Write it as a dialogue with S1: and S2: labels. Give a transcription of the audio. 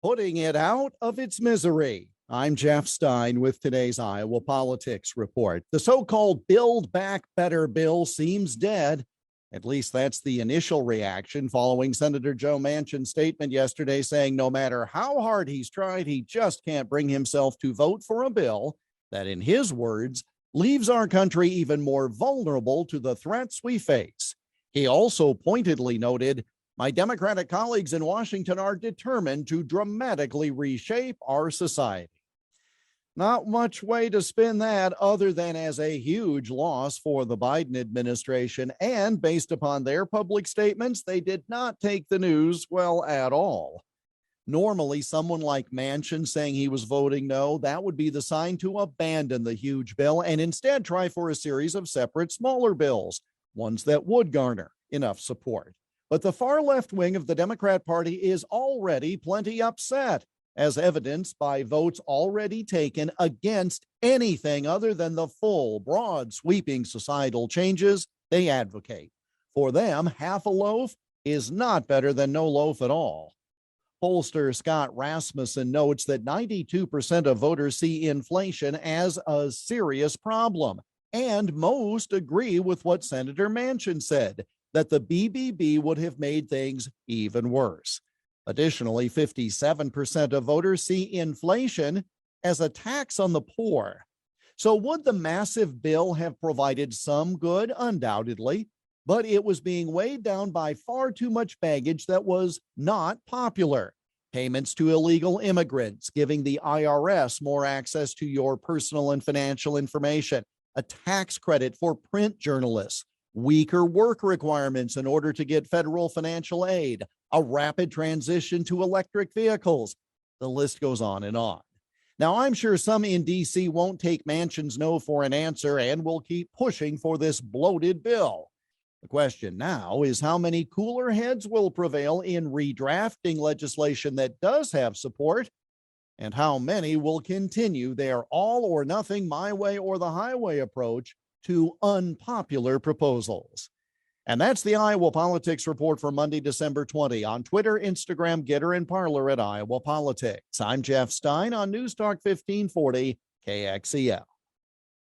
S1: putting it out of its misery. I'm Jeff Stein with today's Iowa Politics Report. The so-called Build Back Better bill seems dead. At least that's the initial reaction following Senator Joe Manchin's statement yesterday saying no matter how hard he's tried, he just can't bring himself to vote for a bill that, in his words, leaves our country even more vulnerable to the threats we face. He also pointedly noted, "My Democratic colleagues in Washington are determined to dramatically reshape our society." Not much way to spin that other than as a huge loss for the Biden administration. And based upon their public statements, they did not take the news well at all. Normally, someone like Manchin saying he was voting no, that would be the sign to abandon the huge bill and instead try for a series of separate smaller bills, ones that would garner enough support. But the far left wing of the Democrat Party is already plenty upset, as evidenced by votes already taken against anything other than the full, broad, sweeping societal changes they advocate. For them, half a loaf is not better than no loaf at all. Pollster Scott Rasmussen notes that 92% of voters see inflation as a serious problem, and most agree with what Senator Manchin said, that the BBB would have made things even worse. Additionally, 57% of voters see inflation as a tax on the poor. So would the massive bill have provided some good? Undoubtedly, but it was being weighed down by far too much baggage that was not popular. Payments to illegal immigrants, giving the IRS more access to your personal and financial information, a tax credit for print journalists, weaker work requirements in order to get federal financial aid, a rapid transition to electric vehicles. The list goes on and on. Now, I'm sure some in D.C. won't take Manchin's no for an answer and will keep pushing for this bloated bill. The question now is how many cooler heads will prevail in redrafting legislation that does have support, and how many will continue their all or nothing, my way or the highway approach to unpopular proposals. And that's the Iowa Politics Report for Monday, December 20. On Twitter, Instagram, Getter, and Parler at Iowa Politics. I'm Jeff Stein on News Talk 1540 KXEL.